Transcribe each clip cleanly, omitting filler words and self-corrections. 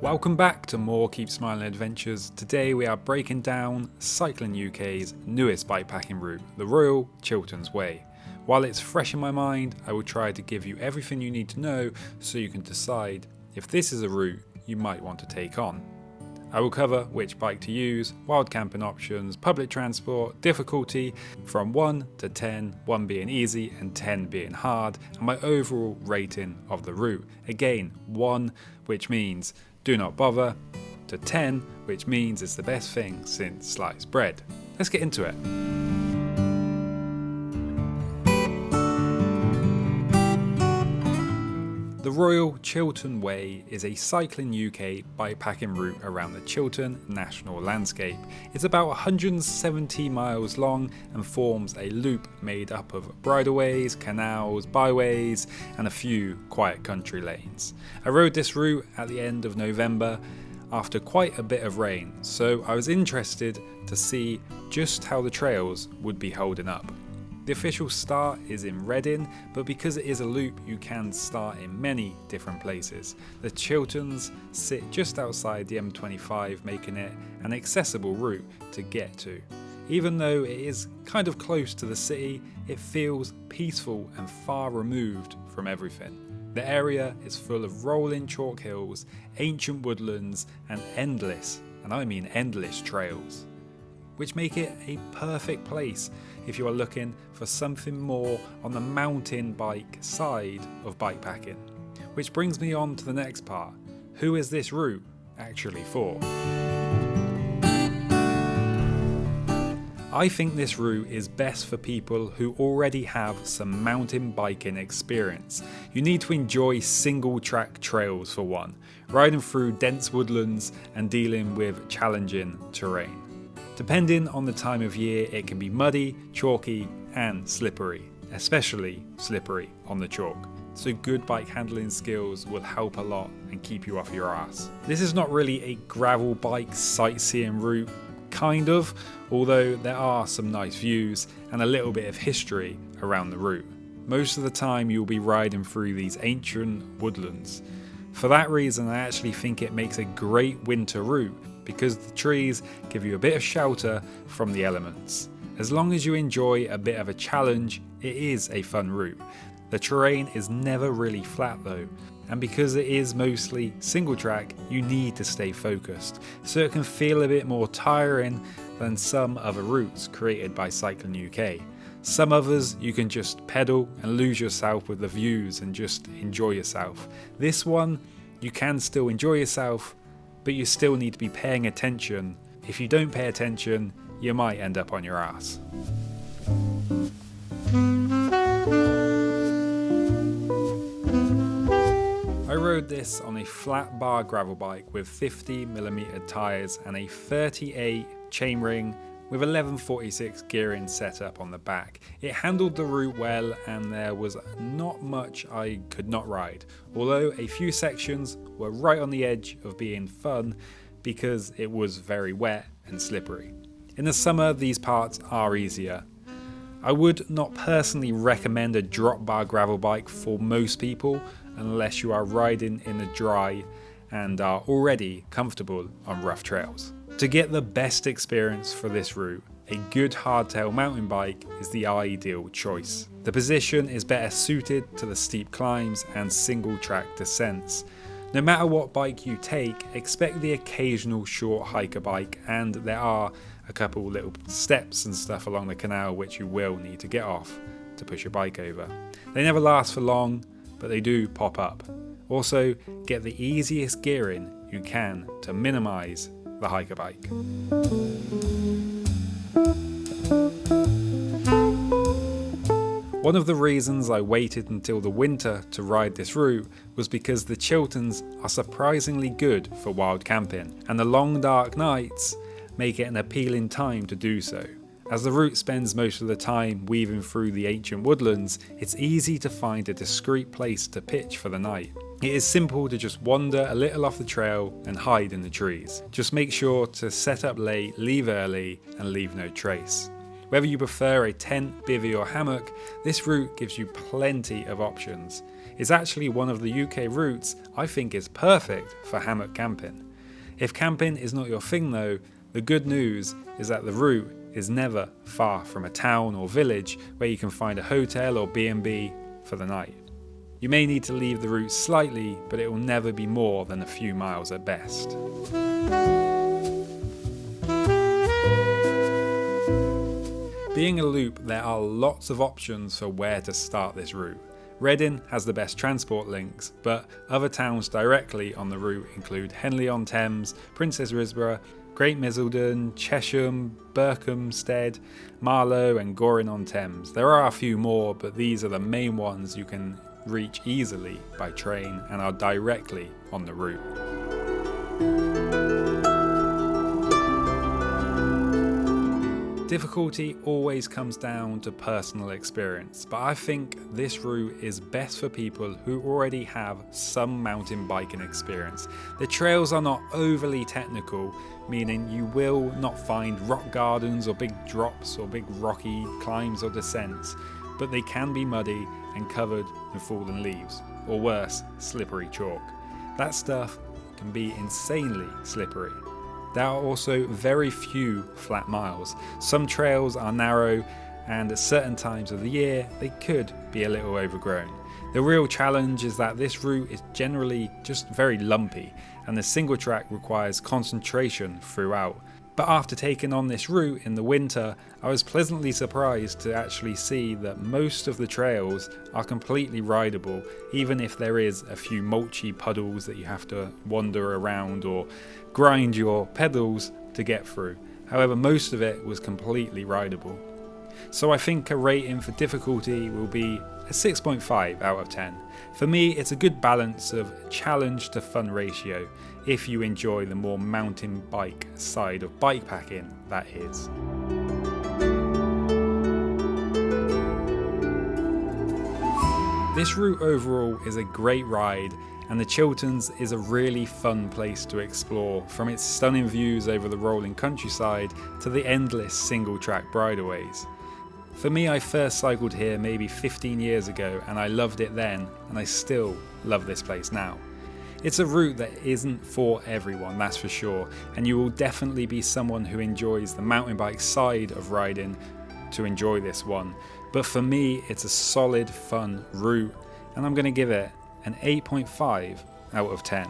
Welcome back to more Keep Smiling Adventures. Today we are breaking down Cycling UK's newest bikepacking route, the Royal Chilterns Way. While it's fresh in my mind, I will try to give you everything you need to know so you can decide if this is a route you might want to take on. I will cover which bike to use, wild camping options, public transport, difficulty from 1 to 10, 1 being easy and 10 being hard, and my overall rating of the route. Again, 1 which means do not bother, to 10 which means it's the best thing since sliced bread. Let's get into it. The Royal Chilterns Way is a Cycling UK bikepacking route around the Chiltern National Landscape. It's about 170 miles long and forms a loop made up of bridleways, canals, byways and a few quiet country lanes. I rode this route at the end of November after quite a bit of rain, so I was interested to see just how the trails would be holding up. The official start is in Reading, but because it is a loop, you can start in many different places. The Chilterns sit just outside the M25, making it an accessible route to get to. Even though it is kind of close to the city, it feels peaceful and far removed from everything. The area is full of rolling chalk hills, ancient woodlands, and endless, and I mean endless trails, which make it a perfect place if you are looking for something more on the mountain bike side of bikepacking. Which brings me on to the next part. Who is this route actually for? I think this route is best for people who already have some mountain biking experience. You need to enjoy single track trails for one, riding through dense woodlands and dealing with challenging terrain. Depending on the time of year, it can be muddy, chalky and slippery, especially slippery on the chalk. So good bike handling skills will help a lot and keep you off your ass. This is not really a gravel bike sightseeing route, kind of, although there are some nice views and a little bit of history around the route. Most of the time you'll be riding through these ancient woodlands. For that reason, I actually think it makes a great winter route, because the trees give you a bit of shelter from the elements. As long as you enjoy a bit of a challenge, it is a fun route. The terrain is never really flat though, and because it is mostly single track, you need to stay focused, so it can feel a bit more tiring than some other routes created by Cycling UK. Some others you can just pedal and lose yourself with the views and just enjoy yourself. This one, you can still enjoy yourself, but you still need to be paying attention. If you don't pay attention, you might end up on your ass. I rode this on a flat bar gravel bike with 50mm tyres and a 38 chainring with 1146 gearing set up on the back. It handled the route well and there was not much I could not ride, although a few sections were right on the edge of being fun because it was very wet and slippery. In the summer these parts are easier. I would not personally recommend a drop bar gravel bike for most people unless you are riding in the dry and are already comfortable on rough trails. To get the best experience for this route, a good hardtail mountain bike is the ideal choice. The position is better suited to the steep climbs and single track descents. No matter what bike you take, expect the occasional short hiker bike, and there are a couple little steps and stuff along the canal which you will need to get off to push your bike over. They never last for long, but they do pop up. Also, get the easiest gearing you can to minimise the hiker bike. One of the reasons I waited until the winter to ride this route was because the Chilterns are surprisingly good for wild camping, and the long dark nights make it an appealing time to do so. As the route spends most of the time weaving through the ancient woodlands, it's easy to find a discreet place to pitch for the night. It is simple to just wander a little off the trail and hide in the trees. Just make sure to set up late, leave early, and leave no trace. Whether you prefer a tent, bivvy or hammock, this route gives you plenty of options. is actually one of the UK routes I think is perfect for hammock camping. If camping is not your thing though, the good news is that the route is never far from a town or village where you can find a hotel or B&B for the night. You may need to leave the route slightly, but it will never be more than a few miles at best. Being a loop, there are lots of options for where to start this route. Reading has the best transport links, but other towns directly on the route include Henley-on-Thames, Princess Risborough, Great Misselden, Chesham, Berkhamsted, Marlow and Goring-on-Thames. There are a few more, but these are the main ones you can reach easily by train and are directly on the route. Difficulty always comes down to personal experience, but I think this route is best for people who already have some mountain biking experience. The trails are not overly technical, meaning you will not find rock gardens or big drops or big rocky climbs or descents, but they can be muddy and covered in fallen leaves, or worse, slippery chalk. That stuff can be insanely slippery. There are also very few flat miles. Some trails are narrow and at certain times of the year they could be a little overgrown. The real challenge is that this route is generally just very lumpy and the single track requires concentration throughout. But after taking on this route in the winter, I was pleasantly surprised to actually see that most of the trails are completely rideable, even if there is a few mulchy puddles that you have to wander around or grind your pedals to get through. However, most of it was completely rideable. So I think a rating for difficulty will be a 6.5 out of 10. For me, it's a good balance of challenge to fun ratio, if you enjoy the more mountain bike side of bikepacking, that is. This route overall is a great ride, and the Chilterns is a really fun place to explore, from its stunning views over the rolling countryside to the endless single track bridleways. For me, I first cycled here maybe 15 years ago and I loved it then, and I still love this place now. It's a route that isn't for everyone, that's for sure, and you will definitely be someone who enjoys the mountain bike side of riding to enjoy this one. But for me, it's a solid, fun route, and I'm going to give it an 8.5 out of 10.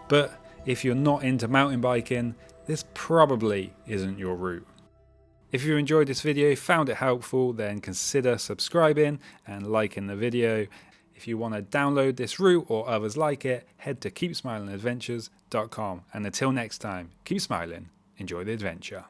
But if you're not into mountain biking, this probably isn't your route. If you enjoyed this video, found it helpful, then consider subscribing and liking the video. If you want to download this route or others like it, head to keepsmilingadventures.com. And until next time, keep smiling, enjoy the adventure.